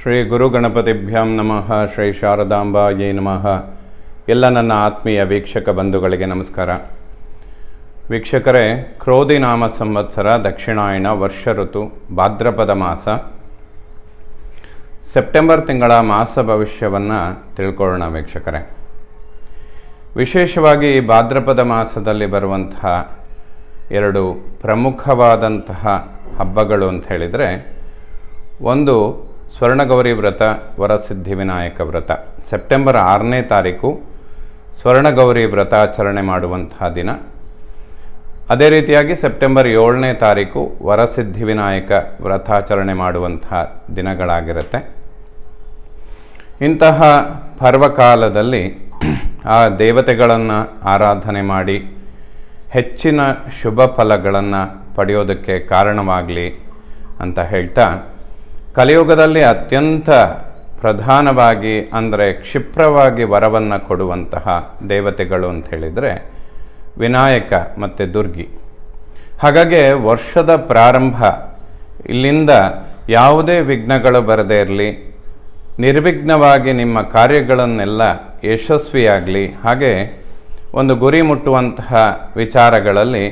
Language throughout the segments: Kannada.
ಶ್ರೀ ಗುರು ಗಣಪತಿಭ್ಯಾಂ ನಮಃ. ಶ್ರೀ ಶಾರದಾಂಬಾಯೇ ನಮಃ. ಎಲ್ಲ ನನ್ನ ಆತ್ಮೀಯ ವೀಕ್ಷಕ ಬಂಧುಗಳಿಗೆ ನಮಸ್ಕಾರ. ವೀಕ್ಷಕರೇ, ಕ್ರೋಧಿ ನಾಮ ಸಂವತ್ಸರ, ದಕ್ಷಿಣಾಯಣ, ವರ್ಷ ಋತು, ಭಾದ್ರಪದ ಮಾಸ, ಸೆಪ್ಟೆಂಬರ್ ತಿಂಗಳ ಮಾಸ ಭವಿಷ್ಯವನ್ನು ತಿಳ್ಕೊಳ್ಳೋಣ ವೀಕ್ಷಕರೇ. ವಿಶೇಷವಾಗಿ ಭಾದ್ರಪದ ಮಾಸದಲ್ಲಿ ಬರುವಂತಹ ಎರಡು ಪ್ರಮುಖವಾದಂತಹ ಹಬ್ಬಗಳು ಅಂತ ಹೇಳಿದರೆ, ಒಂದು ಸ್ವರ್ಣಗೌರಿ ವ್ರತ, ವರಸಿದ್ಧಿ ವಿನಾಯಕ ವ್ರತ. ಸೆಪ್ಟೆಂಬರ್ 6ನೇ ತಾರೀಕು ಸ್ವರ್ಣಗೌರಿ ವ್ರತಾಚರಣೆ ಮಾಡುವಂತಹ ದಿನ. ಅದೇ ರೀತಿಯಾಗಿ ಸೆಪ್ಟೆಂಬರ್ 7ನೇ ತಾರೀಕು ವರಸಿದ್ಧಿ ವಿನಾಯಕ ವ್ರತಾಚರಣೆ ಮಾಡುವಂತಹ ದಿನಗಳಾಗಿರುತ್ತೆ. ಇಂತಹ ಪರ್ವಕಾಲದಲ್ಲಿ ಆ ದೇವತೆಗಳನ್ನು ಆರಾಧನೆ ಮಾಡಿ ಹೆಚ್ಚಿನ ಶುಭ ಫಲಗಳನ್ನು ಪಡೆಯೋದಕ್ಕೆ ಕಾರಣವಾಗಲಿ ಅಂತ ಹೇಳ್ತಾ, ಕಲಿಯುಗದಲ್ಲಿ ಅತ್ಯಂತ ಪ್ರಧಾನವಾಗಿ ಅಂದರೆ ಕ್ಷಿಪ್ರವಾಗಿ ವರವನ್ನು ಕೊಡುವಂತಹ ದೇವತೆಗಳು ಅಂತ ಹೇಳಿದರೆ ವಿನಾಯಕ ಮತ್ತು ದುರ್ಗಿ. ಹಾಗಾಗಿ ವರ್ಷದ ಪ್ರಾರಂಭ ಇಲ್ಲಿಂದ ಯಾವುದೇ ವಿಘ್ನಗಳು ಬರದೇ ಇರಲಿ, ನಿರ್ವಿಘ್ನವಾಗಿ ನಿಮ್ಮ ಕಾರ್ಯಗಳನ್ನೆಲ್ಲ ಯಶಸ್ವಿಯಾಗಲಿ, ಹಾಗೆ ಒಂದು ಗುರಿ ಮುಟ್ಟುವಂತಹ ವಿಚಾರಗಳಲ್ಲಿ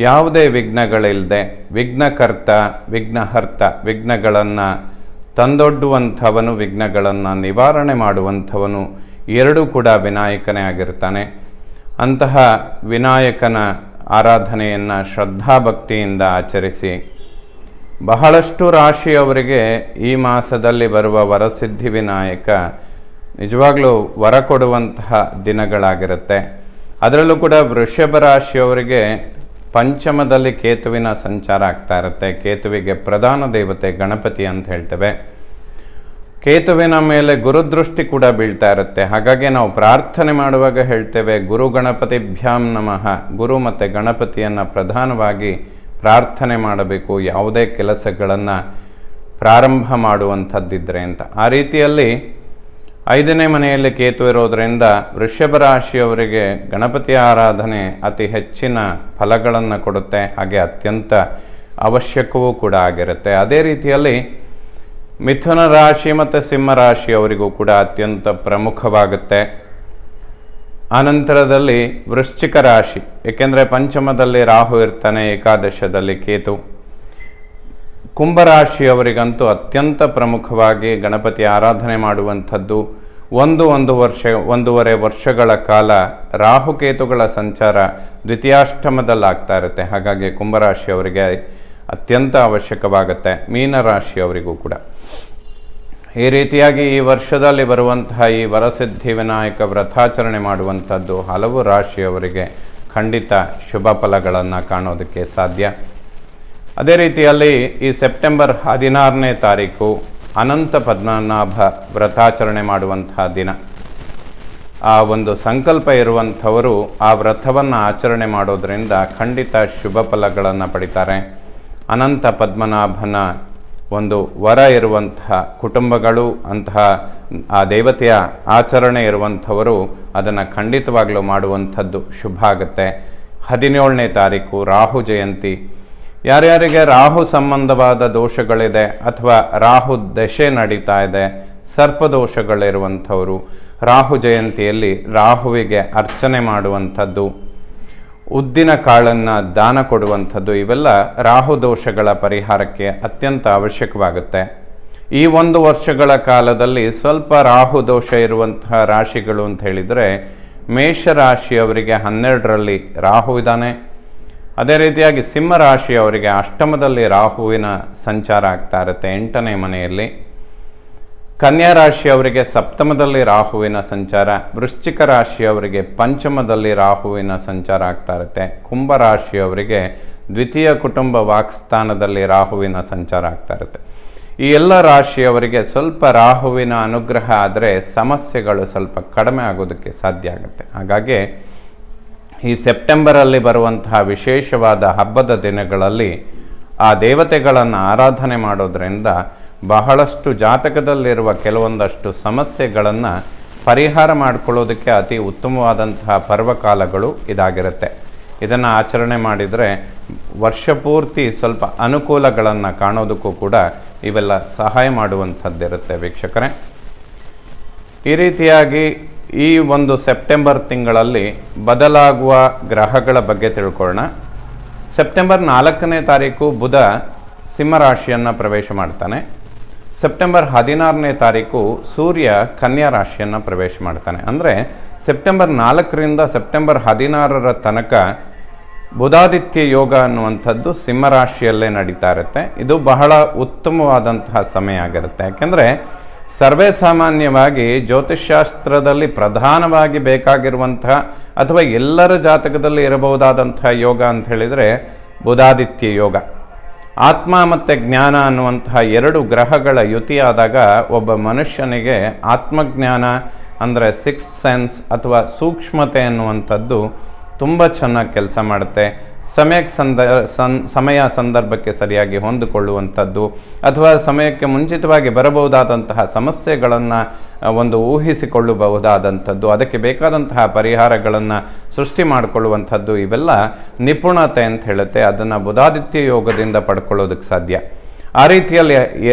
ಯಾವುದೇ ವಿಘ್ನಗಳಿಲ್ಲದೆ ವಿಘ್ನಕರ್ತ, ವಿಘ್ನಹರ್ತ, ವಿಘ್ನಗಳನ್ನು ತಂದೊಡ್ಡುವಂಥವನು, ವಿಘ್ನಗಳನ್ನು ನಿವಾರಣೆ ಮಾಡುವಂಥವನು ಎರಡೂ ಕೂಡ ವಿನಾಯಕನೇ ಆಗಿರ್ತಾನೆ. ಅಂತಹ ವಿನಾಯಕನ ಆರಾಧನೆಯನ್ನು ಶ್ರದ್ಧಾಭಕ್ತಿಯಿಂದ ಆಚರಿಸಿ, ಬಹಳಷ್ಟು ರಾಶಿಯವರಿಗೆ ಈ ಮಾಸದಲ್ಲಿ ಬರುವ ವರಸಿದ್ಧಿ ವಿನಾಯಕ ನಿಜವಾಗ್ಲೂ ವರ ಕೊಡುವಂತಹ ದಿನಗಳಾಗಿರುತ್ತೆ. ಅದರಲ್ಲೂ ಕೂಡ ವೃಷಭ ರಾಶಿಯವರಿಗೆ ಪಂಚಮದಲ್ಲಿ ಕೇತುವಿನ ಸಂಚಾರ ಆಗ್ತಾ ಇರುತ್ತೆ. ಕೇತುವಿಗೆ ಪ್ರಧಾನ ದೇವತೆ ಗಣಪತಿ ಅಂತ ಹೇಳ್ತೇವೆ. ಕೇತುವಿನ ಮೇಲೆ ಗುರುದೃಷ್ಟಿ ಕೂಡ ಬೀಳ್ತಾ ಇರುತ್ತೆ. ಹಾಗಾಗಿ ನಾವು ಪ್ರಾರ್ಥನೆ ಮಾಡುವಾಗ ಹೇಳ್ತೇವೆ, ಗುರು ಗಣಪತಿಭ್ಯಾಂ ನಮಃ. ಗುರು ಮತ್ತು ಗಣಪತಿಯನ್ನು ಪ್ರಧಾನವಾಗಿ ಪ್ರಾರ್ಥನೆ ಮಾಡಬೇಕು ಯಾವುದೇ ಕೆಲಸಗಳನ್ನು ಪ್ರಾರಂಭ ಮಾಡುವಂಥದ್ದಿದ್ರೆ ಅಂತ. ಆ ರೀತಿಯಲ್ಲಿ 5ನೇ ಮನೆಯಲ್ಲಿ ಕೇತು ಇರೋದರಿಂದ ವೃಷಭ ರಾಶಿಯವರಿಗೆ ಗಣಪತಿ ಆರಾಧನೆ ಅತಿ ಹೆಚ್ಚಿನ ಫಲಗಳನ್ನು ಕೊಡುತ್ತೆ, ಹಾಗೆ ಅತ್ಯಂತ ಅವಶ್ಯಕವೂ ಕೂಡ ಆಗಿರುತ್ತೆ. ಅದೇ ರೀತಿಯಲ್ಲಿ ಮಿಥುನ ರಾಶಿ ಮತ್ತು ಸಿಂಹ ರಾಶಿಯವರಿಗೂ ಕೂಡ ಅತ್ಯಂತ ಪ್ರಮುಖವಾಗುತ್ತೆ. ಆನಂತರದಲ್ಲಿ ವೃಶ್ಚಿಕ ರಾಶಿ, ಏಕೆಂದರೆ ಪಂಚಮದಲ್ಲಿ ರಾಹು ಇರ್ತಾನೆ, ಏಕಾದಶದಲ್ಲಿ ಕೇತು. ಕುಂಭರಾಶಿಯವರಿಗಂತೂ ಅತ್ಯಂತ ಪ್ರಮುಖವಾಗಿ ಗಣಪತಿ ಆರಾಧನೆ ಮಾಡುವಂಥದ್ದು. ಒಂದೂವರೆ ವರ್ಷಗಳ ಕಾಲ ರಾಹುಕೇತುಗಳ ಸಂಚಾರ ದ್ವಿತೀಯಾಷ್ಟಮದಲ್ಲಾಗ್ತಾ ಇರುತ್ತೆ. ಹಾಗಾಗಿ ಕುಂಭರಾಶಿಯವರಿಗೆ ಅತ್ಯಂತ ಅವಶ್ಯಕವಾಗುತ್ತೆ. ಮೀನರಾಶಿಯವರಿಗೂ ಕೂಡ ಈ ರೀತಿಯಾಗಿ ಈ ವರ್ಷದಲ್ಲಿ ಬರುವಂತಹ ಈ ವರಸಿದ್ಧಿ ವಿನಾಯಕ ವ್ರತಾಚರಣೆ ಮಾಡುವಂಥದ್ದು ಹಲವು ರಾಶಿಯವರಿಗೆ ಖಂಡಿತ ಶುಭ ಫಲಗಳನ್ನು ಕಾಣೋದಕ್ಕೆ ಸಾಧ್ಯ. ಅದೇ ರೀತಿಯಲ್ಲಿ ಈ ಸೆಪ್ಟೆಂಬರ್ 16ನೇ ತಾರೀಕು ಅನಂತ ಪದ್ಮನಾಭ ವ್ರತಾಚರಣೆ ಮಾಡುವಂತಹ ದಿನ. ಆ ಒಂದು ಸಂಕಲ್ಪ ಇರುವಂಥವರು ಆ ವ್ರತವನ್ನು ಆಚರಣೆ ಮಾಡೋದರಿಂದ ಖಂಡಿತ ಶುಭ ಫಲಗಳನ್ನು ಪಡಿತಾರೆ. ಅನಂತ ಪದ್ಮನಾಭನ ಒಂದು ವರ ಇರುವಂತಹ ಕುಟುಂಬಗಳು, ಅಂತಹ ಆ ದೇವತೆಯ ಆಚರಣೆ ಇರುವಂಥವರು ಅದನ್ನು ಖಂಡಿತವಾಗಲೂ ಮಾಡುವಂಥದ್ದು ಶುಭ ಆಗುತ್ತೆ. 17ನೇ ತಾರೀಕು ರಾಹು ಜಯಂತಿ. ಯಾರ್ಯಾರಿಗೆ ರಾಹು ಸಂಬಂಧವಾದ ದೋಷಗಳಿದೆ ಅಥವಾ ರಾಹು ದಶೆ ನಡೀತಾ ಇದೆ, ಸರ್ಪದೋಷಗಳಿರುವಂಥವರು ರಾಹು ಜಯಂತಿಯಲ್ಲಿ ರಾಹುವಿಗೆ ಅರ್ಚನೆ ಮಾಡುವಂಥದ್ದು, ಉದ್ದಿನ ಕಾಳನ್ನು ದಾನ ಕೊಡುವಂಥದ್ದು, ಇವೆಲ್ಲ ರಾಹು ದೋಷಗಳ ಪರಿಹಾರಕ್ಕೆ ಅತ್ಯಂತ ಅವಶ್ಯಕವಾಗುತ್ತೆ. ಈ 1 ವರ್ಷಗಳ ಕಾಲದಲ್ಲಿ ಸ್ವಲ್ಪ ರಾಹು ದೋಷ ಇರುವಂತಹ ರಾಶಿಗಳು ಅಂತ ಹೇಳಿದರೆ, ಮೇಷರಾಶಿಯವರಿಗೆ 12ರಲ್ಲಿ ರಾಹು ಇದ್ದಾನೆ. ಅದೇ ರೀತಿಯಾಗಿ ಸಿಂಹ ರಾಶಿಯವರಿಗೆ ಅಷ್ಟಮದಲ್ಲಿ ರಾಹುವಿನ ಸಂಚಾರ ಆಗ್ತಾ ಇರುತ್ತೆ, 8ನೇ ಮನೆಯಲ್ಲಿ. ಕನ್ಯಾ ರಾಶಿಯವರಿಗೆ ಸಪ್ತಮದಲ್ಲಿ ರಾಹುವಿನ ಸಂಚಾರ. ವೃಶ್ಚಿಕ ರಾಶಿಯವರಿಗೆ ಪಂಚಮದಲ್ಲಿ ರಾಹುವಿನ ಸಂಚಾರ ಆಗ್ತಾ ಇರುತ್ತೆ. ಕುಂಭ ರಾಶಿಯವರಿಗೆ ದ್ವಿತೀಯ ಕುಟುಂಬ ವಾಕ್ಸ್ಥಾನದಲ್ಲಿ ರಾಹುವಿನ ಸಂಚಾರ ಆಗ್ತಾ ಇರುತ್ತೆ. ಈ ಎಲ್ಲ ರಾಶಿಯವರಿಗೆ ಸ್ವಲ್ಪ ರಾಹುವಿನ ಅನುಗ್ರಹ ಆದರೆ ಸಮಸ್ಯೆಗಳು ಸ್ವಲ್ಪ ಕಡಿಮೆ ಆಗೋದಕ್ಕೆ ಸಾಧ್ಯ ಆಗುತ್ತೆ. ಹಾಗಾಗಿ ಈ ಸೆಪ್ಟೆಂಬರಲ್ಲಿ ಬರುವಂತಹ ವಿಶೇಷವಾದ ಹಬ್ಬದ ದಿನಗಳಲ್ಲಿ ಆ ದೇವತೆಗಳನ್ನು ಆರಾಧನೆ ಮಾಡೋದರಿಂದ ಬಹಳಷ್ಟು ಜಾತಕದಲ್ಲಿರುವ ಕೆಲವೊಂದಷ್ಟು ಸಮಸ್ಯೆಗಳನ್ನು ಪರಿಹಾರ ಮಾಡಿಕೊಳ್ಳೋದಕ್ಕೆ ಅತಿ ಉತ್ತಮವಾದಂತಹ ಪರ್ವಕಾಲಗಳು ಇದಾಗಿರುತ್ತೆ. ಇದನ್ನು ಆಚರಣೆ ಮಾಡಿದರೆ ವರ್ಷ ಪೂರ್ತಿ ಸ್ವಲ್ಪ ಅನುಕೂಲಗಳನ್ನು ಕಾಣೋದಕ್ಕೂ ಕೂಡ ಇವೆಲ್ಲ ಸಹಾಯ ಮಾಡುವಂಥದ್ದಿರುತ್ತೆ ವೀಕ್ಷಕರೇ. ಈ ರೀತಿಯಾಗಿ ಈ ಒಂದು ಸೆಪ್ಟೆಂಬರ್ ತಿಂಗಳಲ್ಲಿ ಬದಲಾಗುವ ಗ್ರಹಗಳ ಬಗ್ಗೆ ತಿಳ್ಕೊಳ್ಳೋಣ. ಸೆಪ್ಟೆಂಬರ್ 4ನೇ ತಾರೀಕು ಬುಧ ಸಿಂಹರಾಶಿಯನ್ನು ಪ್ರವೇಶ ಮಾಡ್ತಾನೆ. ಸೆಪ್ಟೆಂಬರ್ 16ನೇ ತಾರೀಕು ಸೂರ್ಯ ಕನ್ಯಾ ರಾಶಿಯನ್ನು ಪ್ರವೇಶ ಮಾಡ್ತಾನೆ. ಅಂದರೆ ಸೆಪ್ಟೆಂಬರ್ 4ರಿಂದ ಸೆಪ್ಟೆಂಬರ್ 16ರ ತನಕ ಬುಧಾದಿತ್ಯ ಯೋಗ ಅನ್ನುವಂಥದ್ದು ಸಿಂಹರಾಶಿಯಲ್ಲೇ ನಡೀತಾ ಇರುತ್ತೆ. ಇದು ಬಹಳ ಉತ್ತಮವಾದಂತಹ ಸಮಯ ಆಗಿರುತ್ತೆ. ಯಾಕೆಂದರೆ ಸರ್ವೇ ಸಾಮಾನ್ಯವಾಗಿ ಜ್ಯೋತಿಷ್ಶಾಸ್ತ್ರದಲ್ಲಿ ಪ್ರಧಾನವಾಗಿ ಬೇಕಾಗಿರುವಂತಹ ಅಥವಾ ಎಲ್ಲರ ಜಾತಕದಲ್ಲಿ ಇರಬಹುದಾದಂತಹ ಯೋಗ ಅಂತ ಹೇಳಿದರೆ ಬುಧಾದಿತ್ಯ ಯೋಗ. ಆತ್ಮ ಮತ್ತು ಜ್ಞಾನ ಅನ್ನುವಂತಹ ಎರಡು ಗ್ರಹಗಳ ಯುತಿಯಾದಾಗ ಒಬ್ಬ ಮನುಷ್ಯನಿಗೆ ಆತ್ಮಜ್ಞಾನ ಅಂದರೆ ಸಿಕ್ಸ್ತ್ ಸೆನ್ಸ್ ಅಥವಾ ಸೂಕ್ಷ್ಮತೆ ಅನ್ನುವಂಥದ್ದು ತುಂಬ ಚೆನ್ನಾಗಿ ಕೆಲಸ ಮಾಡುತ್ತೆ. ಸಮಯ ಸಂದರ್ಭಕ್ಕೆ ಸರಿಯಾಗಿ ಹೊಂದಿಕೊಳ್ಳುವಂಥದ್ದು ಅಥವಾ ಸಮಯಕ್ಕೆ ಮುಂಚಿತವಾಗಿ ಬರಬಹುದಾದಂತಹ ಸಮಸ್ಯೆಗಳನ್ನು ಒಂದು ಊಹಿಸಿಕೊಳ್ಳಬಹುದಾದಂಥದ್ದು, ಅದಕ್ಕೆ ಬೇಕಾದಂತಹ ಪರಿಹಾರಗಳನ್ನು ಸೃಷ್ಟಿ ಮಾಡಿಕೊಳ್ಳುವಂಥದ್ದು, ಇವೆಲ್ಲ ನಿಪುಣತೆ ಅಂತ ಹೇಳುತ್ತೆ. ಅದನ್ನು ಬುಧಾದಿತ್ಯ ಯೋಗದಿಂದ ಪಡ್ಕೊಳ್ಳೋದಕ್ಕೆ ಸಾಧ್ಯ. ಆ ರೀತಿಯಲ್ಲಿ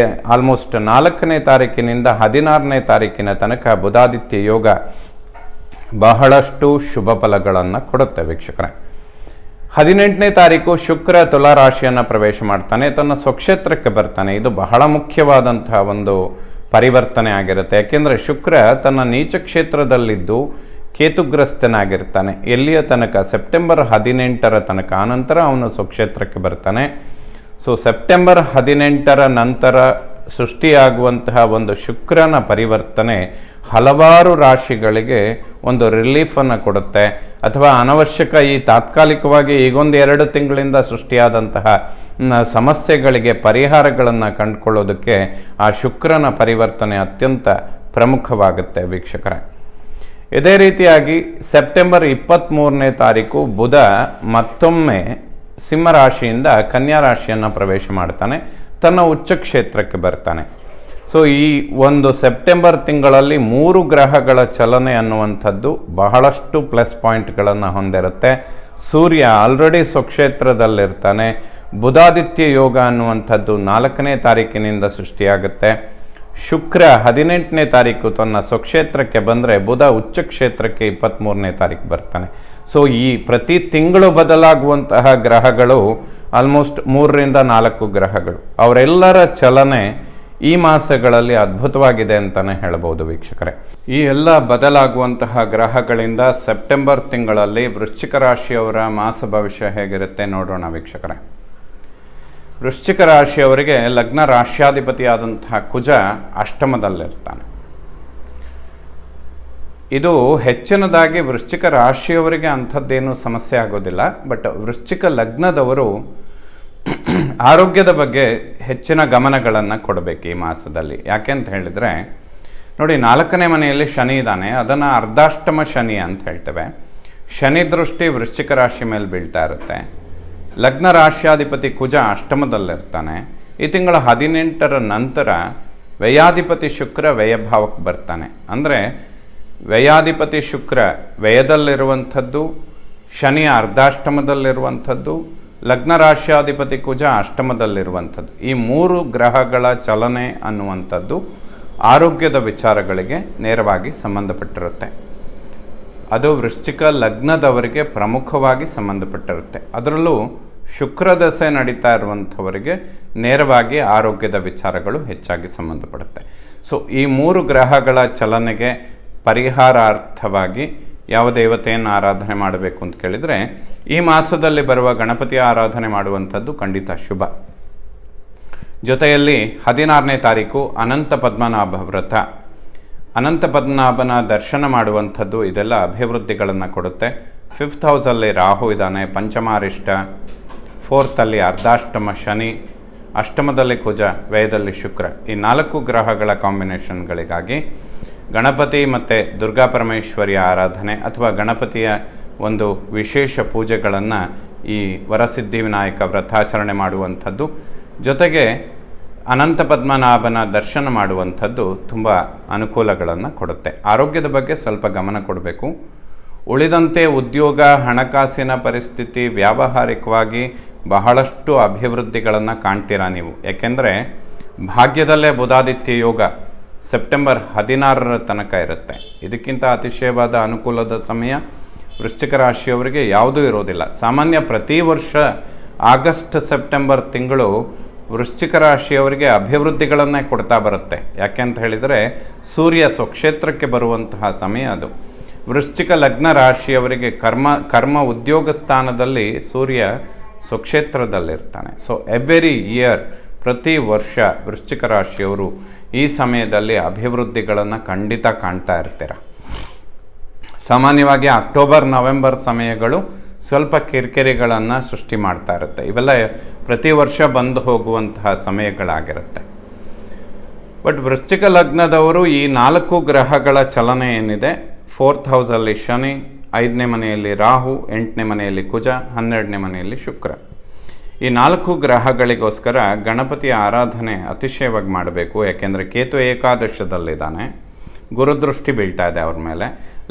ಆಲ್ಮೋಸ್ಟ್ 4ನೇ ತಾರೀಕಿನಿಂದ 16ನೇ ತಾರೀಕಿನ ತನಕ ಬುಧಾದಿತ್ಯ ಯೋಗ ಬಹಳಷ್ಟು ಶುಭ ಫಲಗಳನ್ನು ಕೊಡುತ್ತೆ ವೀಕ್ಷಕರೇ. 18ನೇ ತಾರೀಕು ಶುಕ್ರ ತುಲಾ ರಾಶಿಯನ್ನು ಪ್ರವೇಶ ಮಾಡ್ತಾನೆ, ತನ್ನ ಸ್ವಕ್ಷೇತ್ರಕ್ಕೆ ಬರ್ತಾನೆ. ಇದು ಬಹಳ ಮುಖ್ಯವಾದಂತಹ ಒಂದು ಪರಿವರ್ತನೆ ಆಗಿರುತ್ತೆ. ಯಾಕೆಂದರೆ ಶುಕ್ರ ತನ್ನ ನೀಚ ಕ್ಷೇತ್ರದಲ್ಲಿದ್ದು ಕೇತುಗ್ರಸ್ತನಾಗಿರ್ತಾನೆ ಎಲ್ಲಿಯ ತನಕ? ಸೆಪ್ಟೆಂಬರ್ 18ರ ತನಕ. ಆನಂತರ ಅವನು ಸ್ವಕ್ಷೇತ್ರಕ್ಕೆ ಬರ್ತಾನೆ. ಸೊ ಸೆಪ್ಟೆಂಬರ್ 18ರ ನಂತರ ಸೃಷ್ಟಿಯಾಗುವಂತಹ ಒಂದು ಶುಕ್ರನ ಪರಿವರ್ತನೆ ಹಲವಾರು ರಾಶಿಗಳಿಗೆ ಒಂದು ರಿಲೀಫನ್ನು ಕೊಡುತ್ತೆ. ಅಥವಾ ಅನವಶ್ಯಕ ಈ ತಾತ್ಕಾಲಿಕವಾಗಿ ಈಗೊಂದು 2 ತಿಂಗಳಿಂದ ಸೃಷ್ಟಿಯಾದಂತಹ ಸಮಸ್ಯೆಗಳಿಗೆ ಪರಿಹಾರಗಳನ್ನು ಕಂಡುಕೊಳ್ಳೋದಕ್ಕೆ ಆ ಶುಕ್ರನ ಪರಿವರ್ತನೆ ಅತ್ಯಂತ ಪ್ರಮುಖವಾಗುತ್ತೆ ವೀಕ್ಷಕರೇ. ಇದೇ ರೀತಿಯಾಗಿ ಸೆಪ್ಟೆಂಬರ್ 23ನೇ ತಾರೀಕು ಬುಧ ಮತ್ತೊಮ್ಮೆ ಸಿಂಹರಾಶಿಯಿಂದ ಕನ್ಯಾ ರಾಶಿಯನ್ನು ಪ್ರವೇಶ ಮಾಡ್ತಾನೆ, ತನ್ನ ಉಚ್ಚ ಕ್ಷೇತ್ರಕ್ಕೆ ಬರ್ತಾನೆ. ಸೊ ಈ ಒಂದು ಸೆಪ್ಟೆಂಬರ್ ತಿಂಗಳಲ್ಲಿ 3 ಗ್ರಹಗಳ ಚಲನೆ ಅನ್ನುವಂಥದ್ದು ಬಹಳಷ್ಟು ಪ್ಲಸ್ ಪಾಯಿಂಟ್ಗಳನ್ನು ಹೊಂದಿರುತ್ತೆ. ಸೂರ್ಯ ಆಲ್ರೆಡಿ ಸ್ವಕ್ಷೇತ್ರದಲ್ಲಿರ್ತಾನೆ. ಬುಧಾದಿತ್ಯ ಯೋಗ ಅನ್ನುವಂಥದ್ದು 4ನೇ ತಾರೀಕಿನಿಂದ ಸೃಷ್ಟಿಯಾಗುತ್ತೆ. ಶುಕ್ರ 18ನೇ ತಾರೀಕು ತನ್ನ ಸ್ವಕ್ಷೇತ್ರಕ್ಕೆ ಬಂದರೆ ಬುಧ ಉಚ್ಚ ಕ್ಷೇತ್ರಕ್ಕೆ 23ನೇ ತಾರೀಕು ಬರ್ತಾನೆ. ಸೊ ಈ ಪ್ರತಿ ತಿಂಗಳು ಬದಲಾಗುವಂತಹ ಗ್ರಹಗಳು ಆಲ್ಮೋಸ್ಟ್ 3ರಿಂದ 4 ಗ್ರಹಗಳು, ಅವರೆಲ್ಲರ ಚಲನೆ ಈ ಮಾಸಗಳಲ್ಲಿ ಅದ್ಭುತವಾಗಿದೆ ಅಂತಲೇ ಹೇಳಬಹುದು ವೀಕ್ಷಕರೇ. ಈ ಎಲ್ಲ ಬದಲಾಗುವಂತಹ ಗ್ರಹಗಳಿಂದ ಸೆಪ್ಟೆಂಬರ್ ತಿಂಗಳಲ್ಲಿ ವೃಶ್ಚಿಕ ರಾಶಿಯವರ ಮಾಸ ಭವಿಷ್ಯ ಹೇಗಿರುತ್ತೆ ನೋಡೋಣ ವೀಕ್ಷಕರೇ. ವೃಶ್ಚಿಕ ರಾಶಿಯವರಿಗೆ ಲಗ್ನ ರಾಶ್ಯಾಧಿಪತಿಯಾದಂತಹ ಕುಜ ಅಷ್ಟಮದಲ್ಲಿರ್ತಾನೆ. ಇದು ಹೆಚ್ಚಿನದಾಗಿ ವೃಶ್ಚಿಕ ರಾಶಿಯವರಿಗೆ ಅಂಥದ್ದೇನು ಸಮಸ್ಯೆ ಆಗೋದಿಲ್ಲ. ಬಟ್ ವೃಶ್ಚಿಕ ಲಗ್ನದವರು ಆರೋಗ್ಯದ ಬಗ್ಗೆ ಹೆಚ್ಚಿನ ಗಮನಗಳನ್ನು ಕೊಡಬೇಕು ಈ ಮಾಸದಲ್ಲಿ. ಯಾಕೆ ಅಂತ ಹೇಳಿದರೆ ನೋಡಿ, 4ನೇ ಮನೆಯಲ್ಲಿ ಶನಿ ಇದ್ದಾನೆ. ಅದನ್ನು ಅರ್ಧಾಷ್ಟಮ ಶನಿ ಅಂತ ಹೇಳ್ತೇವೆ. ಶನಿ ದೃಷ್ಟಿ ವೃಶ್ಚಿಕ ರಾಶಿ ಮೇಲೆ ಬೀಳ್ತಾ ಇರುತ್ತೆ. ಲಗ್ನ ರಾಶ್ಯಾಧಿಪತಿ ಕುಜ ಅಷ್ಟಮದಲ್ಲಿರ್ತಾನೆ. ಈ ತಿಂಗಳ 18ರ ನಂತರ ವ್ಯಯಾಧಿಪತಿ ಶುಕ್ರ ವ್ಯಯಭಾವಕ್ಕೆ ಬರ್ತಾನೆ. ಅಂದರೆ ವ್ಯಯಾಧಿಪತಿ ಶುಕ್ರ ವ್ಯಯದಲ್ಲಿರುವಂಥದ್ದು, ಶನಿ ಅರ್ಧಾಷ್ಟಮದಲ್ಲಿರುವಂಥದ್ದು, ಲಗ್ನ ರಾಶ್ಯಾಧಿಪತಿ ಕುಜ ಅಷ್ಟಮದಲ್ಲಿರುವಂಥದ್ದು, ಈ 3 ಗ್ರಹಗಳ ಚಲನೆ ಅನ್ನುವಂಥದ್ದು ಆರೋಗ್ಯದ ವಿಚಾರಗಳಿಗೆ ನೇರವಾಗಿ ಸಂಬಂಧಪಟ್ಟಿರುತ್ತೆ. ಅದು ವೃಶ್ಚಿಕ ಲಗ್ನದವರಿಗೆ ಪ್ರಮುಖವಾಗಿ ಸಂಬಂಧಪಟ್ಟಿರುತ್ತೆ. ಅದರಲ್ಲೂ ಶುಕ್ರ ದಶೆ ನಡೀತಾ ಇರುವಂಥವರಿಗೆ ನೇರವಾಗಿ ಆರೋಗ್ಯದ ವಿಚಾರಗಳು ಹೆಚ್ಚಾಗಿ ಸಂಬಂಧಪಡುತ್ತೆ. ಸೊ ಈ 3 ಗ್ರಹಗಳ ಚಲನೆಗೆ ಪರಿಹಾರಾರ್ಥವಾಗಿ ಯಾವ ದೇವತೆಯನ್ನು ಆರಾಧನೆ ಮಾಡಬೇಕು ಅಂತ ಕೇಳಿದರೆ ಈ ಮಾಸದಲ್ಲಿ ಬರುವ ಗಣಪತಿಯ ಆರಾಧನೆ ಮಾಡುವಂಥದ್ದು ಖಂಡಿತ ಶುಭ. ಜೊತೆಯಲ್ಲಿ 16ನೇ ತಾರೀಕು ಅನಂತ ಪದ್ಮನಾಭ ವ್ರತ, ಅನಂತ ಪದ್ಮನಾಭನ ದರ್ಶನ ಮಾಡುವಂಥದ್ದು, ಇದೆಲ್ಲ ಅಭಿವೃದ್ಧಿಗಳನ್ನು ಕೊಡುತ್ತೆ. 5th ಹೌಸಲ್ಲಿ ರಾಹು ಇದ್ದಾನೆ, ಪಂಚಮಾರಿಷ್ಟ. 4th ಅಲ್ಲಿ ಅರ್ಧಾಷ್ಟಮ ಶನಿ, ಅಷ್ಟಮದಲ್ಲಿ ಕುಜ, ವ್ಯಯದಲ್ಲಿ ಶುಕ್ರ. ಈ 4 ಗ್ರಹಗಳ ಕಾಂಬಿನೇಷನ್ಗಳಿಗಾಗಿ ಗಣಪತಿ ಮತ್ತು ದುರ್ಗಾ ಪರಮೇಶ್ವರಿಯ ಆರಾಧನೆ ಅಥವಾ ಗಣಪತಿಯ ಒಂದು ವಿಶೇಷ ಪೂಜೆಗಳನ್ನು ಈ ವರಸಿದ್ಧಿ ವಿನಾಯಕ ವ್ರತಾಚರಣೆ ಮಾಡುವಂಥದ್ದು, ಜೊತೆಗೆ ಅನಂತ ಪದ್ಮನಾಭನ ದರ್ಶನ ಮಾಡುವಂಥದ್ದು ತುಂಬ ಅನುಕೂಲಗಳನ್ನು ಕೊಡುತ್ತೆ. ಆರೋಗ್ಯದ ಬಗ್ಗೆ ಸ್ವಲ್ಪ ಗಮನ ಕೊಡಬೇಕು. ಉಳಿದಂತೆ ಉದ್ಯೋಗ, ಹಣಕಾಸಿನ ಪರಿಸ್ಥಿತಿ, ವ್ಯಾವಹಾರಿಕವಾಗಿ ಬಹಳಷ್ಟು ಅಭಿವೃದ್ಧಿಗಳನ್ನು ಕಾಣ್ತೀರಾ ನೀವು. ಯಾಕೆಂದರೆ ಭಾಗ್ಯದಲ್ಲೇ ಬುಧಾದಿತ್ಯ ಯೋಗ ಸೆಪ್ಟೆಂಬರ್ 16ರ ತನಕ ಇರುತ್ತೆ. ಇದಕ್ಕಿಂತ ಅತಿಶಯವಾದ ಅನುಕೂಲದ ಸಮಯ ವೃಶ್ಚಿಕ ರಾಶಿಯವರಿಗೆ ಯಾವುದೂ ಇರೋದಿಲ್ಲ. ಸಾಮಾನ್ಯ ಪ್ರತಿ ವರ್ಷ ಆಗಸ್ಟ್ ಸೆಪ್ಟೆಂಬರ್ ತಿಂಗಳು ವೃಶ್ಚಿಕ ರಾಶಿಯವರಿಗೆ ಅಭಿವೃದ್ಧಿಗಳನ್ನೇ ಕೊಡ್ತಾ ಬರುತ್ತೆ. ಯಾಕೆ ಅಂತ ಹೇಳಿದರೆ ಸೂರ್ಯ ಸ್ವಕ್ಷೇತ್ರಕ್ಕೆ ಬರುವಂತಹ ಸಮಯ ಅದು. ವೃಶ್ಚಿಕ ಲಗ್ನ ರಾಶಿಯವರಿಗೆ ಕರ್ಮ ಉದ್ಯೋಗ ಸ್ಥಾನದಲ್ಲಿ ಸೂರ್ಯ ಸ್ವಕ್ಷೇತ್ರದಲ್ಲಿರ್ತಾನೆ. ಸೊ ಎವ್ರಿ ಇಯರ್, ಪ್ರತಿ ವರ್ಷ ವೃಶ್ಚಿಕ ರಾಶಿಯವರು ಈ ಸಮಯದಲ್ಲಿ ಅಭಿವೃದ್ಧಿಗಳನ್ನು ಖಂಡಿತ ಕಾಣ್ತಾ ಇರ್ತೀರ. ಸಾಮಾನ್ಯವಾಗಿ ಅಕ್ಟೋಬರ್ ನವೆಂಬರ್ ಸಮಯಗಳು ಸ್ವಲ್ಪ ಕಿರಿಕಿರಿಗಳನ್ನು ಸೃಷ್ಟಿ ಮಾಡ್ತಾ ಇರುತ್ತೆ. ಇವೆಲ್ಲ ಪ್ರತಿ ವರ್ಷ ಬಂದು ಹೋಗುವಂತಹ ಸಮಯಗಳಾಗಿರುತ್ತೆ. ಬಟ್ ವೃಶ್ಚಿಕ ಲಗ್ನದವರು ಈ 4 ಗ್ರಹಗಳ ಚಲನೆ ಏನಿದೆ, 4th ಹೌಸಲ್ಲಿ ಶನಿ, 5ನೇ ಮನೆಯಲ್ಲಿ ರಾಹು, 8ನೇ ಮನೆಯಲ್ಲಿ ಕುಜ, 12ನೇ ಮನೆಯಲ್ಲಿ ಶುಕ್ರ. ಈ 4 ಗ್ರಹಗಳಿಗೋಸ್ಕರ ಗಣಪತಿಯ ಆರಾಧನೆ ಅತಿಶಯವಾಗಿ ಮಾಡಬೇಕು. ಯಾಕೆಂದರೆ ಕೇತು ಏಕಾದಶದಲ್ಲಿದ್ದಾನೆ, ಗುರುದೃಷ್ಟಿ ಬೀಳ್ತಾ ಇದೆ ಅವ್ರ ಮೇಲೆ.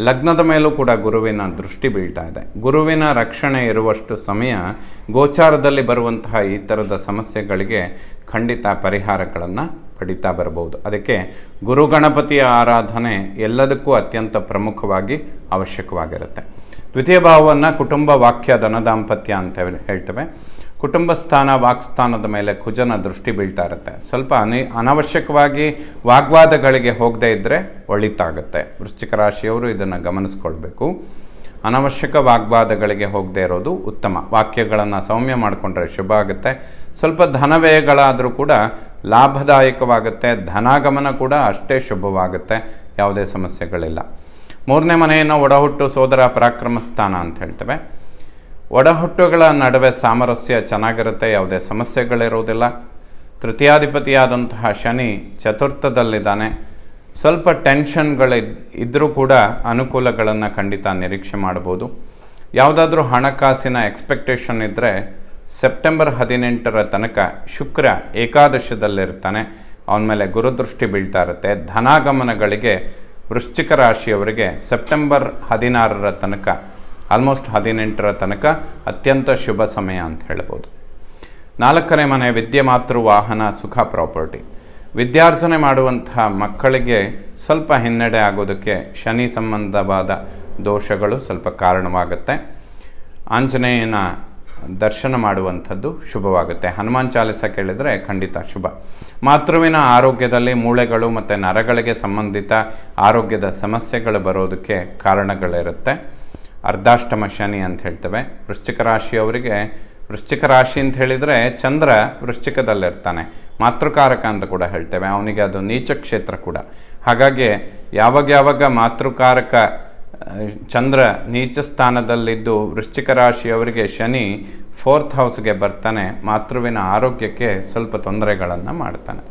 ಲಗ್ನದ ಮೇಲೂ ಕೂಡ ಗುರುವಿನ ದೃಷ್ಟಿ ಬೀಳ್ತಾ ಇದೆ. ಗುರುವಿನ ರಕ್ಷಣೆ ಇರುವಷ್ಟು ಸಮಯ ಗೋಚಾರದಲ್ಲಿ ಬರುವಂತಹ ಈ ಥರದ ಸಮಸ್ಯೆಗಳಿಗೆ ಖಂಡಿತ ಪರಿಹಾರಗಳನ್ನು ಪಡಿತಾ ಬರ್ಬೋದು. ಅದಕ್ಕೆ ಗುರು ಗಣಪತಿಯ ಆರಾಧನೆ ಎಲ್ಲದಕ್ಕೂ ಅತ್ಯಂತ ಪ್ರಮುಖವಾಗಿ ಅವಶ್ಯಕವಾಗಿರುತ್ತೆ. ದ್ವಿತೀಯ ಭಾವವನ್ನು ಕುಟುಂಬ, ವಾಕ್ಯ, ಧನ, ದಾಂಪತ್ಯ ಅಂತ ಹೇಳ್ತೇವೆ. ಕುಟುಂಬ ಸ್ಥಾನ, ವಾಕ್ಸ್ಥಾನದ ಮೇಲೆ ಕುಜನ ದೃಷ್ಟಿ ಬೀಳ್ತಾ ಇರುತ್ತೆ. ಸ್ವಲ್ಪ ಅನವಶ್ಯಕವಾಗಿ ವಾಗ್ವಾದಗಳಿಗೆ ಹೋಗದೇ ಇದ್ದರೆ ಒಳಿತಾಗುತ್ತೆ. ವೃಶ್ಚಿಕ ರಾಶಿಯವರು ಇದನ್ನು ಗಮನಿಸ್ಕೊಳ್ಬೇಕು. ಅನವಶ್ಯಕ ವಾಗ್ವಾದಗಳಿಗೆ ಹೋಗದೇ ಇರೋದು ಉತ್ತಮ. ವಾಕ್ಯಗಳನ್ನು ಸೌಮ್ಯ ಮಾಡಿಕೊಂಡ್ರೆ ಶುಭ ಆಗುತ್ತೆ. ಸ್ವಲ್ಪ ಧನವ್ಯಯಗಳಾದರೂ ಕೂಡ ಲಾಭದಾಯಕವಾಗುತ್ತೆ. ಧನಾಗಮನ ಕೂಡ ಅಷ್ಟೇ ಶುಭವಾಗುತ್ತೆ. ಯಾವುದೇ ಸಮಸ್ಯೆಗಳಿಲ್ಲ. 3ನೇ ಮನೆಯನ್ನು ಒಡಹುಟ್ಟು, ಸೋದರ, ಪರಾಕ್ರಮ ಸ್ಥಾನ ಅಂತ ಹೇಳ್ತೇವೆ. ಒಡಹುಟ್ಟುಗಳ ನಡುವೆ ಸಾಮರಸ್ಯ ಚೆನ್ನಾಗಿರುತ್ತೆ. ಯಾವುದೇ ಸಮಸ್ಯೆಗಳಿರೋದಿಲ್ಲ. ತೃತೀಯಾಧಿಪತಿಯಾದಂತಹ ಶನಿ ಚತುರ್ಥದಲ್ಲಿದ್ದಾನೆ. ಸ್ವಲ್ಪ ಟೆನ್ಷನ್ಗಳಿದ್ದರೂ ಕೂಡ ಅನುಕೂಲಗಳನ್ನು ಖಂಡಿತ ನಿರೀಕ್ಷೆ ಮಾಡ್ಬೋದು. ಯಾವುದಾದ್ರೂ ಹಣಕಾಸಿನ ಎಕ್ಸ್ಪೆಕ್ಟೇಷನ್ ಇದ್ದರೆ ಸೆಪ್ಟೆಂಬರ್ 18ರ ತನಕ ಶುಕ್ರ ಏಕಾದಶದಲ್ಲಿರ್ತಾನೆ. ಅವನ ಮೇಲೆ ಗುರುದೃಷ್ಟಿ ಬೀಳ್ತಾ ಇರುತ್ತೆ. ಧನಾಗಮನಗಳಿಗೆ ವೃಶ್ಚಿಕ ರಾಶಿಯವರಿಗೆ ಸೆಪ್ಟೆಂಬರ್ 16ರ ತನಕ, ಆಲ್ಮೋಸ್ಟ್ 18ರ ತನಕ ಅತ್ಯಂತ ಶುಭ ಸಮಯ ಅಂತ ಹೇಳ್ಬೋದು. 4ನೇ ಮನೆ ವಿದ್ಯೆ, ಮಾತೃ, ವಾಹನ, ಸುಖ, ಪ್ರಾಪರ್ಟಿ. ವಿದ್ಯಾರ್ಜನೆ ಮಾಡುವಂತಹ ಮಕ್ಕಳಿಗೆ ಸ್ವಲ್ಪ ಹಿನ್ನಡೆ ಆಗೋದಕ್ಕೆ ಶನಿ ಸಂಬಂಧವಾದ ದೋಷಗಳು ಸ್ವಲ್ಪ ಕಾರಣವಾಗುತ್ತೆ. ಆಂಜನೇಯನ ದರ್ಶನ ಮಾಡುವಂಥದ್ದು ಶುಭವಾಗುತ್ತೆ. ಹನುಮಾನ್ ಚಾಲಿಸ ಕೇಳಿದರೆ ಖಂಡಿತ ಶುಭ. ಮಾತೃವಿನ ಆರೋಗ್ಯದಲ್ಲಿ ಮೂಳೆಗಳು ಮತ್ತು ನರಗಳಿಗೆ ಸಂಬಂಧಿತ ಆರೋಗ್ಯದ ಸಮಸ್ಯೆಗಳು ಬರೋದಕ್ಕೆ ಕಾರಣಗಳಿರುತ್ತೆ. ಅರ್ಧಾಷ್ಟಮ ಶನಿ ಅಂತ ಹೇಳ್ತೇವೆ. ವೃಶ್ಚಿಕ ರಾಶಿಯವರಿಗೆ, ವೃಶ್ಚಿಕ ರಾಶಿ ಅಂತ ಹೇಳಿದರೆ ಚಂದ್ರ ವೃಶ್ಚಿಕದಲ್ಲಿರ್ತಾನೆ, ಮಾತೃಕಾರಕ ಅಂತ ಕೂಡ ಹೇಳ್ತೇವೆ. ಅವನಿಗೆ ಅದು ನೀಚ ಕ್ಷೇತ್ರ ಕೂಡ. ಹಾಗಾಗಿ ಯಾವಾಗ ಮಾತೃಕಾರಕ ಚಂದ್ರ ನೀಚ ಸ್ಥಾನದಲ್ಲಿದ್ದು ವೃಶ್ಚಿಕ ರಾಶಿಯವರಿಗೆ ಶನಿ 4th ಹೌಸ್ಗೆ ಬರ್ತಾನೆ, ಮಾತೃವಿನ ಆರೋಗ್ಯಕ್ಕೆ ಸ್ವಲ್ಪ ತೊಂದರೆಗಳನ್ನು ಮಾಡ್ತಾನೆ.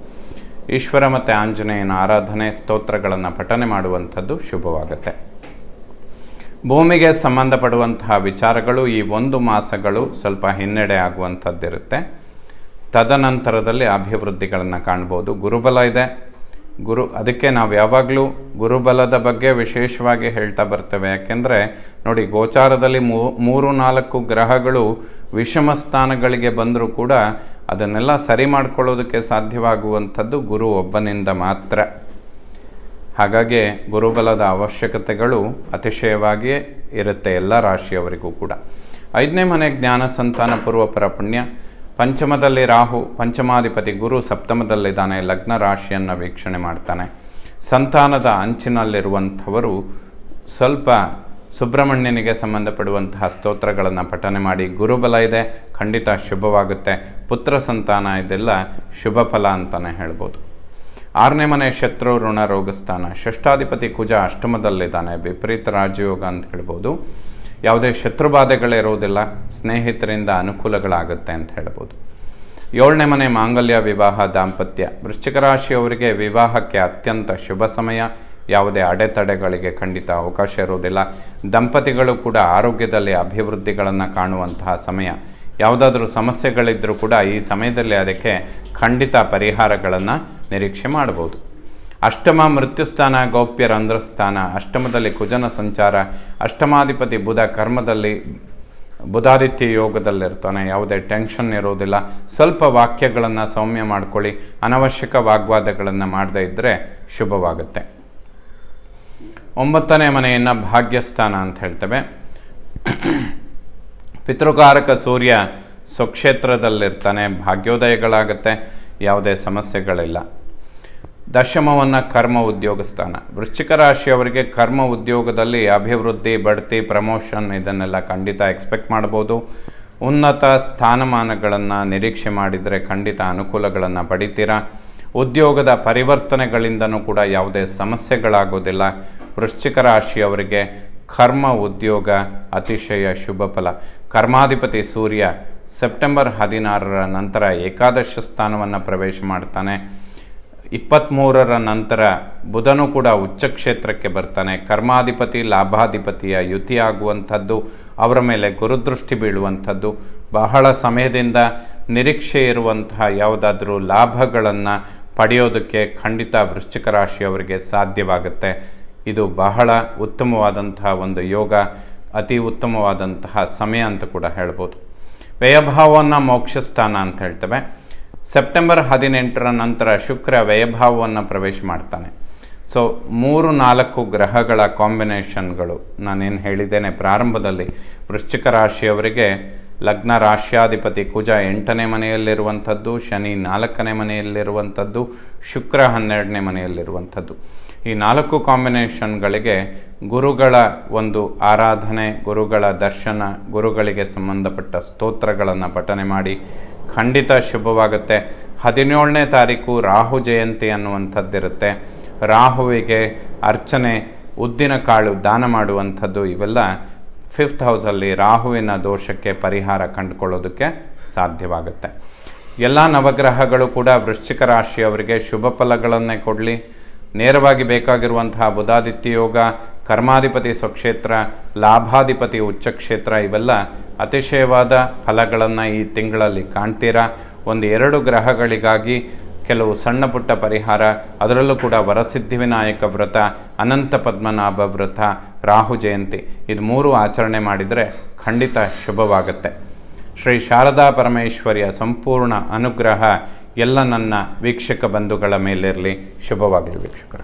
ಈಶ್ವರ ಮತ್ತು ಆಂಜನೇಯನ ಆರಾಧನೆ, ಸ್ತೋತ್ರಗಳನ್ನು ಪಠನೆ ಮಾಡುವಂಥದ್ದು ಶುಭವಾಗುತ್ತೆ. ಭೂಮಿಗೆ ಸಂಬಂಧಪಡುವಂತಹ ವಿಚಾರಗಳು ಈ 1 ಮಾಸಗಳು ಸ್ವಲ್ಪ ಹಿನ್ನಡೆ ಆಗುವಂಥದ್ದಿರುತ್ತೆ. ತದನಂತರದಲ್ಲಿ ಅಭಿವೃದ್ಧಿಗಳನ್ನು ಕಾಣ್ಬೋದು. ಗುರುಬಲ ಇದೆ. ಅದಕ್ಕೆ ನಾವು ಯಾವಾಗಲೂ ಗುರುಬಲದ ಬಗ್ಗೆ ವಿಶೇಷವಾಗಿ ಹೇಳ್ತಾ ಬರ್ತೇವೆ. ಯಾಕೆಂದರೆ ನೋಡಿ, ಗೋಚಾರದಲ್ಲಿ 3-4 ಗ್ರಹಗಳು ವಿಷಮ ಸ್ಥಾನಗಳಿಗೆ ಬಂದರೂ ಕೂಡ ಅದನ್ನೆಲ್ಲ ಸರಿ ಮಾಡ್ಕೊಳ್ಳೋದಕ್ಕೆ ಸಾಧ್ಯವಾಗುವಂಥದ್ದು ಗುರು ಒಬ್ಬನಿಂದ ಮಾತ್ರ. ಹಾಗಾಗಿ ಗುರುಬಲದ ಅವಶ್ಯಕತೆಗಳು ಅತಿಶಯವಾಗಿಯೇ ಇರುತ್ತೆ ಎಲ್ಲ ರಾಶಿಯವರಿಗೂ ಕೂಡ. 5ನೇ ಮನೆ ಜ್ಞಾನ, ಸಂತಾನ, ಪೂರ್ವಪರ ಪುಣ್ಯ. ಪಂಚಮದಲ್ಲಿ ರಾಹು, ಪಂಚಮಾಧಿಪತಿ ಗುರು ಸಪ್ತಮದಲ್ಲಿದ್ದಾನೆ. ಲಗ್ನ ರಾಶಿಯನ್ನು ವೀಕ್ಷಣೆ ಮಾಡ್ತಾನೆ. ಸಂತಾನದ ಅಂಚಿನಲ್ಲಿರುವಂಥವರು ಸ್ವಲ್ಪ ಸುಬ್ರಹ್ಮಣ್ಯನಿಗೆ ಸಂಬಂಧಪಡುವಂತಹ ಸ್ತೋತ್ರಗಳನ್ನು ಪಠನೆ ಮಾಡಿ. ಗುರುಬಲ ಇದೆ, ಖಂಡಿತ ಶುಭವಾಗುತ್ತೆ. ಪುತ್ರ ಸಂತಾನ ಇದೆಲ್ಲ ಶುಭ ಫಲ ಅಂತಲೇ ಹೇಳ್ಬೋದು. 6ನೇ ಮನೆ ಶತ್ರು, ಋಣ, ರೋಗಸ್ಥಾನ. ಷಷ್ಠಾಧಿಪತಿ ಕುಜ ಅಷ್ಟಮದಲ್ಲಿದ್ದಾನೆ. ವಿಪರೀತ ರಾಜಯೋಗ ಅಂತ ಹೇಳ್ಬೋದು. ಯಾವುದೇ ಶತ್ರುಬಾಧೆಗಳಿರೋದಿಲ್ಲ. ಸ್ನೇಹಿತರಿಂದ ಅನುಕೂಲಗಳಾಗುತ್ತೆ ಅಂತ ಹೇಳ್ಬೋದು. 7ನೇ ಮನೆ ಮಾಂಗಲ್ಯ, ವಿವಾಹ, ದಾಂಪತ್ಯ. ವೃಶ್ಚಿಕ ರಾಶಿಯವರಿಗೆ ವಿವಾಹಕ್ಕೆ ಅತ್ಯಂತ ಶುಭ ಸಮಯ. ಯಾವುದೇ ಅಡೆತಡೆಗಳಿಗೆ ಖಂಡಿತ ಅವಕಾಶ ಇರೋದಿಲ್ಲ. ದಂಪತಿಗಳು ಕೂಡ ಆರೋಗ್ಯದಲ್ಲಿ ಅಭಿವೃದ್ಧಿಗಳನ್ನು ಕಾಣುವಂತಹ ಸಮಯ. ಯಾವುದಾದ್ರೂ ಸಮಸ್ಯೆಗಳಿದ್ದರೂ ಕೂಡ ಈ ಸಮಯದಲ್ಲಿ ಅದಕ್ಕೆ ಖಂಡಿತ ಪರಿಹಾರಗಳನ್ನು ನಿರೀಕ್ಷೆ ಮಾಡ್ಬೋದು. ಅಷ್ಟಮ ಮೃತ್ಯುಸ್ಥಾನ, ಗೌಪ್ಯ ರಂಧ್ರಸ್ಥಾನ. ಅಷ್ಟಮದಲ್ಲಿ ಕುಜನ ಸಂಚಾರ. ಅಷ್ಟಮಾಧಿಪತಿ ಬುಧ ಕರ್ಮದಲ್ಲಿ ಬುಧಾದಿತ್ಯ ಯೋಗದಲ್ಲಿರ್ತಾನೆ, ಯಾವುದೇ ಟೆನ್ಷನ್ ಇರೋದಿಲ್ಲ. ಸ್ವಲ್ಪ ವಾಕ್ಯಗಳನ್ನು ಸೌಮ್ಯ ಮಾಡ್ಕೊಳ್ಳಿ, ಅನವಶ್ಯಕ ವಾಗ್ವಾದಗಳನ್ನು ಮಾಡದೇ ಇದ್ದರೆ ಶುಭವಾಗುತ್ತೆ. 9ನೇ ಮನೆಯನ್ನು ಭಾಗ್ಯಸ್ಥಾನ ಅಂತ ಹೇಳ್ತೇವೆ. ಪಿತೃಕಾರಕ ಸೂರ್ಯ ಸ್ವಕ್ಷೇತ್ರದಲ್ಲಿರ್ತಾನೆ, ಭಾಗ್ಯೋದಯಗಳಾಗುತ್ತೆ, ಯಾವುದೇ ಸಮಸ್ಯೆಗಳಿಲ್ಲ. ದಶಮವನ್ನು ಕರ್ಮ ಉದ್ಯೋಗ ಸ್ಥಾನ. ವೃಶ್ಚಿಕ ರಾಶಿಯವರಿಗೆ ಕರ್ಮ ಉದ್ಯೋಗದಲ್ಲಿ ಅಭಿವೃದ್ಧಿ, ಬಡ್ತಿ, ಪ್ರಮೋಷನ್ ಇದನ್ನೆಲ್ಲ ಖಂಡಿತ ಎಕ್ಸ್ಪೆಕ್ಟ್ ಮಾಡ್ಬೋದು. ಉನ್ನತ ಸ್ಥಾನಮಾನಗಳನ್ನು ನಿರೀಕ್ಷೆ ಮಾಡಿದರೆ ಖಂಡಿತ ಅನುಕೂಲಗಳನ್ನು ಪಡಿತೀರಾ. ಉದ್ಯೋಗದ ಪರಿವರ್ತನೆಗಳಿಂದನೂ ಕೂಡ ಯಾವುದೇ ಸಮಸ್ಯೆಗಳಾಗೋದಿಲ್ಲ. ವೃಶ್ಚಿಕ ರಾಶಿಯವರಿಗೆ ಕರ್ಮ ಉದ್ಯೋಗ ಅತಿಶಯ ಶುಭ ಫಲ. ಕರ್ಮಾಧಿಪತಿ ಸೂರ್ಯ ಸೆಪ್ಟೆಂಬರ್ 16ರ ನಂತರ ಏಕಾದಶ ಸ್ಥಾನವನ್ನು ಪ್ರವೇಶ ಮಾಡ್ತಾನೆ. 23ರ ನಂತರ ಬುಧನು ಕೂಡ ಉಚ್ಚ ಕ್ಷೇತ್ರಕ್ಕೆ ಬರ್ತಾನೆ. ಕರ್ಮಾಧಿಪತಿ ಲಾಭಾಧಿಪತಿಯ ಯುತಿ ಆಗುವಂಥದ್ದು, ಅವರ ಮೇಲೆ ಗುರುದೃಷ್ಟಿ ಬೀಳುವಂಥದ್ದು, ಬಹಳ ಸಮಯದಿಂದ ನಿರೀಕ್ಷೆ ಇರುವಂತಹ ಯಾವುದಾದ್ರೂ ಲಾಭಗಳನ್ನು ಪಡೆಯೋದಕ್ಕೆ ಖಂಡಿತ ವೃಶ್ಚಿಕ ರಾಶಿಯವರಿಗೆ ಸಾಧ್ಯವಾಗುತ್ತೆ. ಇದು ಬಹಳ ಉತ್ತಮವಾದಂತಹ ಒಂದು ಯೋಗ, ಅತಿ ಉತ್ತಮವಾದಂತಹ ಸಮಯ ಅಂತ ಕೂಡ ಹೇಳ್ಬೋದು. ವ್ಯಯಭಾವವನ್ನು ಮೋಕ್ಷ ಸ್ಥಾನ ಅಂತ ಹೇಳ್ತೇವೆ. ಸೆಪ್ಟೆಂಬರ್ 18ರ ನಂತರ ಶುಕ್ರ ವ್ಯಯಭಾವವನ್ನು ಪ್ರವೇಶ ಮಾಡ್ತಾನೆ. ಸೊ 3-4 ಗ್ರಹಗಳ ಕಾಂಬಿನೇಷನ್ಗಳು ನಾನೇನು ಹೇಳಿದ್ದೇನೆ ಪ್ರಾರಂಭದಲ್ಲಿ. ವೃಶ್ಚಿಕ ರಾಶಿಯವರಿಗೆ ಲಗ್ನ ರಾಶ್ಯಾಧಿಪತಿ ಕುಜ 8ನೇ ಮನೆಯಲ್ಲಿರುವಂಥದ್ದು, ಶನಿ 4ನೇ ಮನೆಯಲ್ಲಿರುವಂಥದ್ದು, ಶುಕ್ರ 12ನೇ ಮನೆಯಲ್ಲಿರುವಂಥದ್ದು. ಈ 4 ಕಾಂಬಿನೇಷನ್ಗಳಿಗೆ ಗುರುಗಳ ಒಂದು ಆರಾಧನೆ, ಗುರುಗಳ ದರ್ಶನ, ಗುರುಗಳಿಗೆ ಸಂಬಂಧಪಟ್ಟ ಸ್ತೋತ್ರಗಳನ್ನು ಪಠನೆ ಮಾಡಿ ಖಂಡಿತ ಶುಭವಾಗುತ್ತೆ. 17ನೇ ತಾರೀಕು ರಾಹು ಜಯಂತಿ ಅನ್ನುವಂಥದ್ದಿರುತ್ತೆ. ರಾಹುವಿಗೆ ಅರ್ಚನೆ, ಉದ್ದಿನ ಕಾಳು ದಾನ ಮಾಡುವಂಥದ್ದು, ಇವೆಲ್ಲ 5th ಹೌಸಲ್ಲಿ ರಾಹುವಿನ ದೋಷಕ್ಕೆ ಪರಿಹಾರ ಕಂಡುಕೊಳ್ಳೋದಕ್ಕೆ ಸಾಧ್ಯವಾಗುತ್ತೆ. ಎಲ್ಲ ನವಗ್ರಹಗಳು ಕೂಡ ವೃಶ್ಚಿಕ ರಾಶಿಯವರಿಗೆ ಶುಭ ಫಲಗಳನ್ನೇ ಕೊಡಲಿ. ನೇರವಾಗಿ ಬೇಕಾಗಿರುವಂತಹ ಬುಧಾದಿತ್ಯ ಯೋಗ, ಕರ್ಮಾಧಿಪತಿ ಸ್ವಕ್ಷೇತ್ರ, ಲಾಭಾಧಿಪತಿ ಉಚ್ಚಕ್ಷೇತ್ರ, ಇವೆಲ್ಲ ಅತಿಶಯವಾದ ಫಲಗಳನ್ನು ಈ ತಿಂಗಳಲ್ಲಿ ಕಾಣ್ತೀರಾ. 1-2 ಗ್ರಹಗಳಿಗಾಗಿ ಕೆಲವು ಸಣ್ಣ ಪುಟ್ಟ ಪರಿಹಾರ, ಅದರಲ್ಲೂ ಕೂಡ ವರಸಿದ್ಧಿವಿನಾಯಕ ವ್ರತ, ಅನಂತ ಪದ್ಮನಾಭ ವ್ರತ, ರಾಹು ಜಯಂತಿ, ಇದು 3 ಆಚರಣೆ ಮಾಡಿದರೆ ಖಂಡಿತ ಶುಭವಾಗುತ್ತೆ. ಶ್ರೀ ಶಾರದಾ ಪರಮೇಶ್ವರಿಯ ಸಂಪೂರ್ಣ ಅನುಗ್ರಹ ಎಲ್ಲ ನನ್ನ ವೀಕ್ಷಕ ಬಂಧುಗಳ ಮೇಲಿರಲಿ. ಶುಭವಾಗಲಿ ವೀಕ್ಷಕರ.